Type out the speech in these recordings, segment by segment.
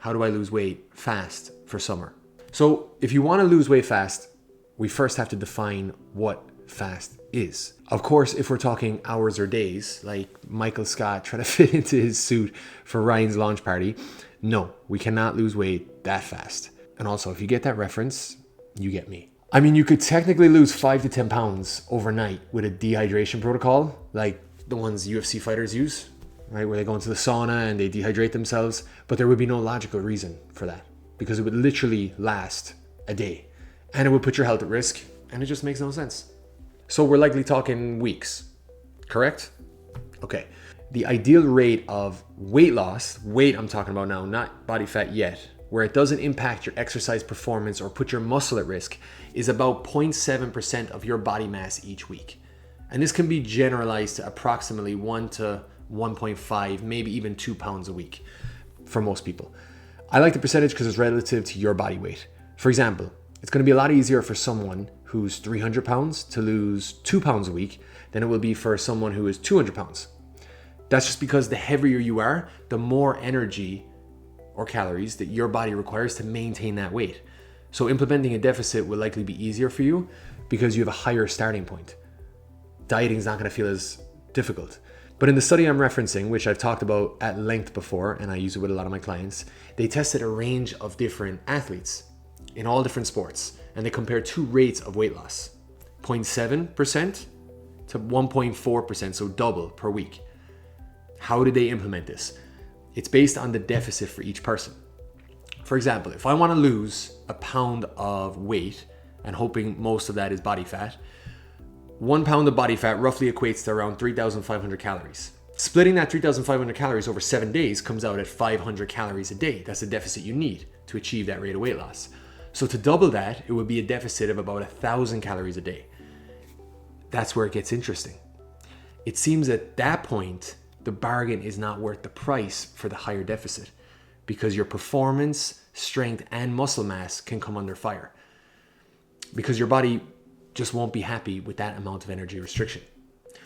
How do I lose weight fast for summer? So if you want to lose weight fast, we first have to define what fast is. Of course, if we're talking hours or days, like Michael Scott trying to fit into his suit for Ryan's launch party, no, we cannot lose weight that fast. And also, if you get that reference, you get me. I mean, you could technically lose 5 to 10 pounds overnight with a dehydration protocol, like the ones UFC fighters use, right? Where they go into the sauna and they dehydrate themselves. But there would be no logical reason for that because it would literally last a day and it would put your health at risk and it just makes no sense. So we're likely talking weeks, correct? Okay. The ideal rate of weight loss, weight I'm talking about now, not body fat yet, where it doesn't impact your exercise performance or put your muscle at risk, is about 0.7% of your body mass each week. And this can be generalized to approximately 1 to 1.5, maybe even 2 pounds a week for most people. I like the percentage because it's relative to your body weight. For example, it's going to be a lot easier for someone who's 300 pounds to lose 2 pounds a week than it will be for someone who is 200 pounds. That's just because the heavier you are, the more energy or calories that your body requires to maintain that weight. So implementing a deficit will likely be easier for you because you have a higher starting point. Dieting is not going to feel as difficult. But in the study I'm referencing, which I've talked about at length before, and I use it with a lot of my clients, they tested a range of different athletes in all different sports, and they compared two rates of weight loss, 0.7% to 1.4%, so double per week. How did they implement this? It's based on the deficit for each person. For example, if I want to lose a pound of weight, and hoping most of that is body fat, 1 pound of body fat roughly equates to around 3,500 calories. Splitting that 3,500 calories over 7 days comes out at 500 calories a day. That's the deficit you need to achieve that rate of weight loss. So to double that, it would be a deficit of about 1,000 calories a day. That's where it gets interesting. It seems at that point, the bargain is not worth the price for the higher deficit because your performance, strength, and muscle mass can come under fire because your body just won't be happy with that amount of energy restriction.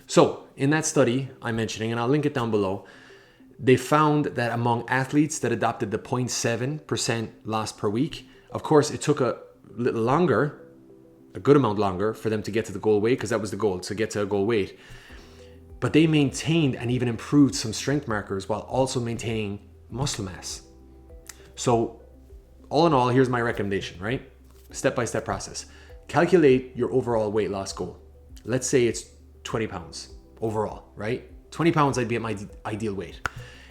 So in that study I'm mentioning, and I'll link it down below, they found that among athletes that adopted the 0.7% loss per week, of course, it took a little longer, a good amount longer for them to get to the goal weight because that was the goal, to get to a goal weight. But they maintained and even improved some strength markers while also maintaining muscle mass. So all in all, here's my recommendation, right? Step-by-step process. Calculate your overall weight loss goal. Let's say it's 20 pounds overall, right? 20 pounds, I'd be at my ideal weight.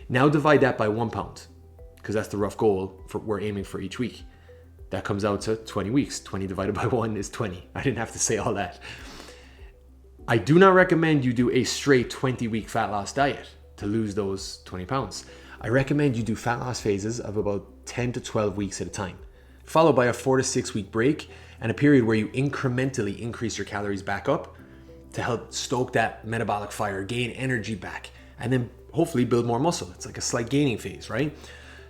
Now divide that by 1 pound because that's the rough goal we're aiming for each week. That comes out to 20 weeks. 20 divided by 1 is 20. I didn't have to say all that. I do not recommend you do a straight 20-week fat loss diet to lose those 20 pounds. I recommend you do fat loss phases of about 10 to 12 weeks at a time, followed by a 4 to 6 week break and a period where you incrementally increase your calories back up to help stoke that metabolic fire, gain energy back, and then hopefully build more muscle. It's like a slight gaining phase, right?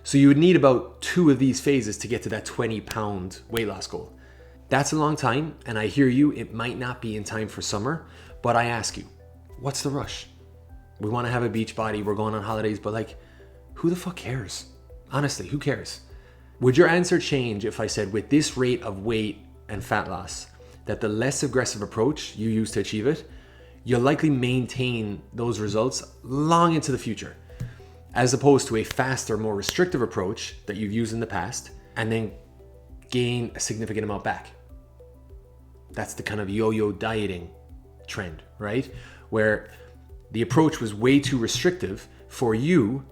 So you would need about 2 of these phases to get to that 20-pound weight loss goal. That's a long time, and I hear you, it might not be in time for summer, but I ask you, what's the rush? We want to have a beach body, we're going on holidays, but like, who the fuck cares? Honestly, who cares? Would your answer change if I said with this rate of weight and fat loss, that the less aggressive approach you use to achieve it, you'll likely maintain those results long into the future, as opposed to a faster, more restrictive approach that you've used in the past and then gain a significant amount back? That's the kind of yo-yo dieting trend, right? Where the approach was way too restrictive for you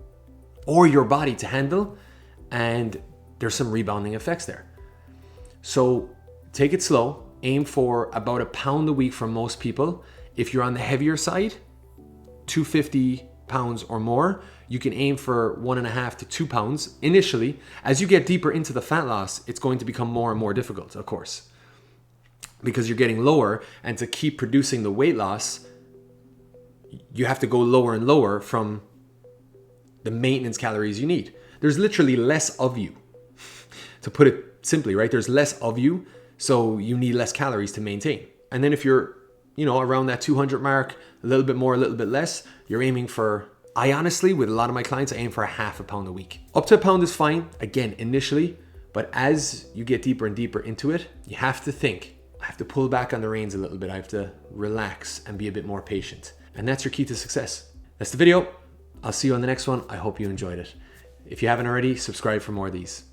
or your body to handle, and there's some rebounding effects there. So take it slow, aim for about 1 pound a week for most people. If you're on the heavier side, 250 pounds or more, you can aim for 1.5 to 2 pounds initially. As you get deeper into the fat loss, it's going to become more and more difficult, of course, because you're getting lower, and to keep producing the weight loss, you have to go lower and lower from the maintenance calories you need. There's literally less of you, to put it simply, right? There's less of you, so you need less calories to maintain. And then if you're, around that 200 mark, a little bit more, a little bit less, you're aiming for I honestly, with a lot of my clients, I aim for a half a pound a week. Up to a pound is fine, again, initially, but as you get deeper and deeper into it, you have to think, I have to pull back on the reins a little bit. I have to relax and be a bit more patient. And that's your key to success. That's the video. I'll see you on the next one. I hope you enjoyed it. If you haven't already, subscribe for more of these.